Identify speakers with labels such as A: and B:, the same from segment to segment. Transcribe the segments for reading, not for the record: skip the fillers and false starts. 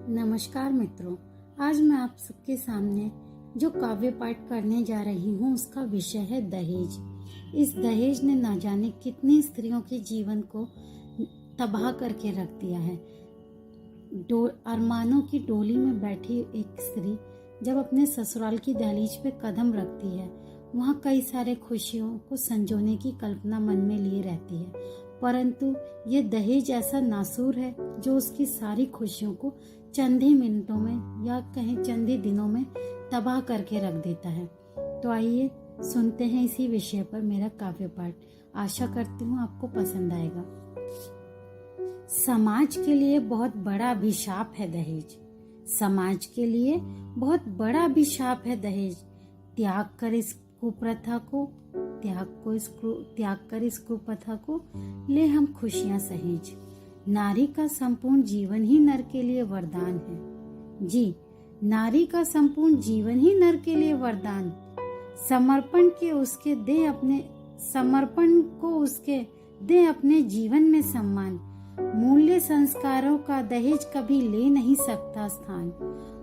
A: नमस्कार मित्रों, आज मैं आप सबके सामने जो काव्य पाठ करने जा रही हूँ उसका विषय है दहेज। इस दहेज ने ना जाने कितनी स्त्रियों के जीवन को तबाह करके रख दिया है। अरमानों की डोली में बैठी एक स्त्री जब अपने ससुराल की दहलीज पे कदम रखती है, वहाँ कई सारे खुशियों को संजोने की कल्पना मन में लिए रहती है, परंतु ये दहेज ऐसा नासूर है जो उसकी सारी खुशियों को चंद ही मिनटों में या कहीं चंद ही दिनों में तबाह करके रख देता है। तो आइए सुनते हैं इसी विषय पर मेरा काव्य पाठ। आशा करती हूँ आपको पसंद आएगा। समाज के लिए बहुत बड़ा अभिशाप है दहेज। समाज के लिए बहुत बड़ा अभिशाप है दहेज। त्याग कर इस कुप्रथा को ले हम खुशियां सहेज। नारी का संपूर्ण जीवन ही नर के लिए वरदान है। जी, नारी का संपूर्ण जीवन ही नर के लिए वरदान। समर्पण को उसके दे अपने जीवन में सम्मान। मूल्य संस्कारों का दहेज कभी ले नहीं सकता स्थान।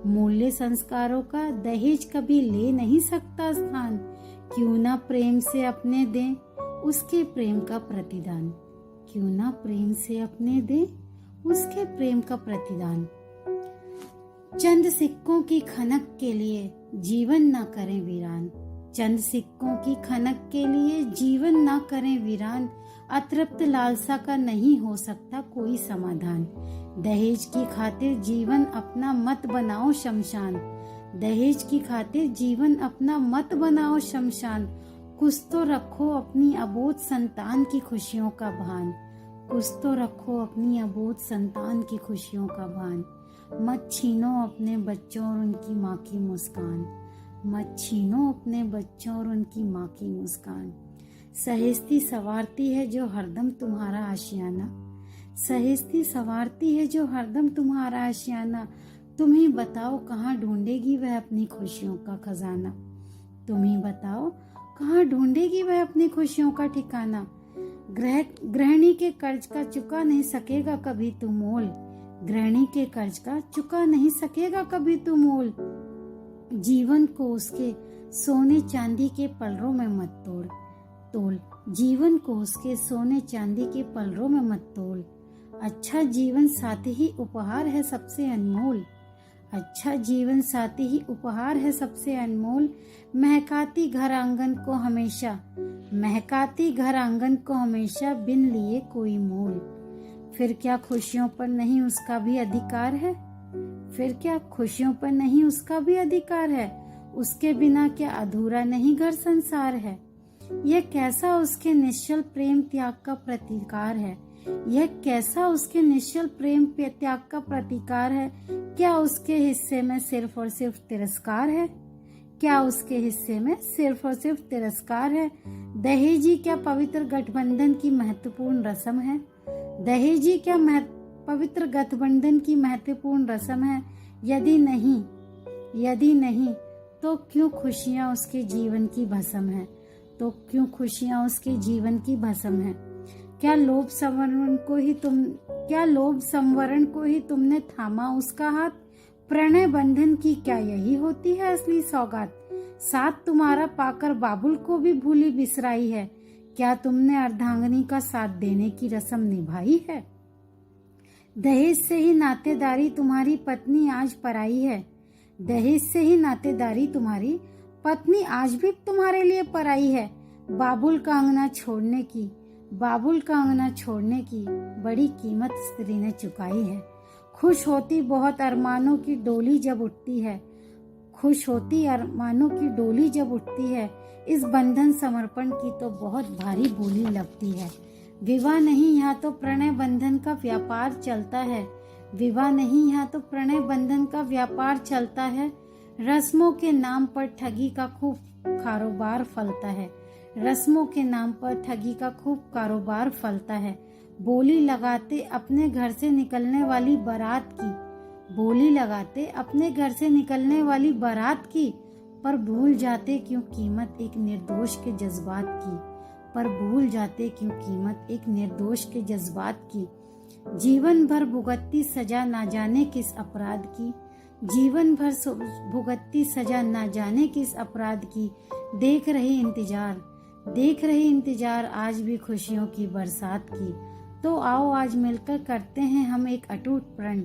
A: मूल्य संस्कारों का दहेज कभी ले नहीं सकता स्थान। क्यों ना प्रेम से अपने दें उसके प्रेम का प्रतिदान। क्यों ना प्रेम से अपने दें उसके प्रेम का प्रतिदान। चंद सिक्कों की खनक के लिए जीवन ना करें वीरान। चंद सिक्कों की खनक के लिए जीवन ना करें वीरान। अतृप्त लालसा का नहीं हो सकता कोई समाधान। दहेज की खातिर जीवन अपना मत बनाओ शमशान। दहेज की खातिर जीवन अपना मत बनाओ शमशान। कुछ तो रखो अपनी अबोध संतान की खुशियों का भान। कुछ तो रखो अपनी अबोध संतान की खुशियों का भान। मत छीनो अपने बच्चों और उनकी माँ की मुस्कान। मत छीनो अपने बच्चों और उनकी माँ की मुस्कान। सहेजती सवारती है जो हरदम तुम्हारा आशियाना। सहेजती सवारती है जो हरदम तुम्हारा आशियाना। तुम ही बताओ कहाँ ढूंढेगी वह अपनी खुशियों का खजाना। तुम ही बताओ कहाँ ढूंढेगी वह अपनी खुशियों का ठिकाना। गृहिणी के कर्ज का चुका नहीं सकेगा कभी तू मोल। गृहिणी के कर्ज का चुका नहीं सकेगा कभी तू मोल। जीवन को उसके सोने चांदी के पलरों में मत तोल। जीवन को उसके सोने चांदी के पलरों में मत तोल। अच्छा जीवन साथी ही उपहार है सबसे अनमोल। अच्छा जीवन साथी ही उपहार है सबसे अनमोल। महकाती घर आंगन को हमेशा बिन लिए कोई मोल। फिर क्या खुशियों पर नहीं उसका भी अधिकार है। फिर क्या खुशियों पर नहीं उसका भी अधिकार है। उसके बिना क्या अधूरा नहीं घर संसार है। यह कैसा उसके निश्चल प्रेम त्याग का प्रतिकार है। यह कैसा उसके निश्चल प्रेम त्याग का प्रतिकार है। क्या उसके हिस्से में सिर्फ और सिर्फ तिरस्कार है। क्या उसके हिस्से में सिर्फ और सिर्फ तिरस्कार है। दहेजी क्या पवित्र गठबंधन की महत्वपूर्ण रस्म है। दहेजी क्या पवित्र गठबंधन की महत्वपूर्ण रस्म है। यदि नहीं तो क्यों खुशियां उसके जीवन की भस्म है। तो क्यों खुशियां उसके जीवन की भस्म है। क्या लोभ संवरण को ही तुमने थामा उसका हाथ। प्रणय बंधन की क्या यही होती है असली सौगात। साथ तुम्हारा पाकर बाबुल को भी भूली बिसराई है। क्या तुमने अर्धांगिनी का साथ देने की रस्म निभाई है। दहेज से ही नातेदारी तुम्हारी पत्नी आज पराई है। दहेज से ही नातेदारी तुम्हारी पत्नी आज भी तुम्हारे लिए पराई है। बाबुल का अंगना छोड़ने की बड़ी कीमत स्त्री ने चुकाई है। खुश होती बहुत अरमानों की डोली जब उठती है। खुश होती अरमानों की डोली जब उठती है। इस बंधन समर्पण की तो बहुत भारी बोली लगती है। विवाह नहीं यहाँ तो प्रणय बंधन का व्यापार चलता है। विवाह नहीं यहाँ तो प्रणय बंधन का व्यापार चलता है। रस्मों के नाम पर ठगी का खूब कारोबार फलता है। रस्मों के नाम पर ठगी का खूब कारोबार फलता है। बोली लगाते अपने घर से निकलने वाली बारात की पर भूल जाते क्यों कीमत एक निर्दोष के जज्बात की। जीवन भर भुगतती सजा ना जाने किस अपराध की, जीवन भर भुगतती सजा ना जाने किस अपराध की। देख रहे इंतजार आज भी खुशियों की बरसात की। तो आओ आज मिलकर करते हैं हम एक अटूट प्रण,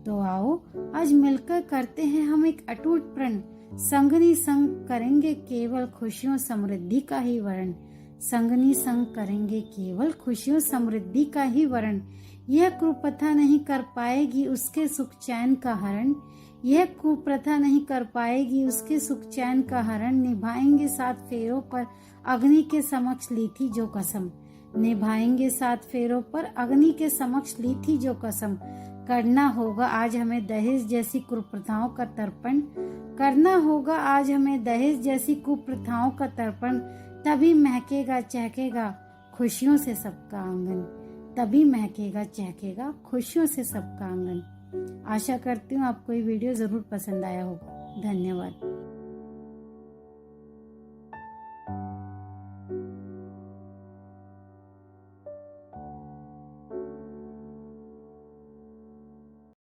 A: तो आओ आज मिलकर करते हैं हम एक अटूट प्रण। संगनी संग करेंगे केवल खुशियों समृद्धि का ही वरण, संगनी संग करेंगे केवल खुशियों समृद्धि का ही वरण। यह कुप्रथा नहीं कर पाएगी उसके सुख चैन का हरण, यह कुप्रथा नहीं कर पाएगी उसके सुख चैन का हरण। निभाएंगे 7 फेरों पर अग्नि के समक्ष ली थी जो कसम, निभाएंगे 7 फेरों पर अग्नि के समक्ष ली थी जो कसम। करना होगा आज हमें दहेज जैसी कुप्रथाओं का तर्पण, करना होगा आज हमें दहेज जैसी कुप्रथाओं का तर्पण। तभी महकेगा चहकेगा खुशियों से सबका आंगन, तभी महकेगा चहकेगा खुशियों से सबका आंगन। आशा करती हूँ आपको ये वीडियो जरूर पसंद आया होगा। धन्यवाद।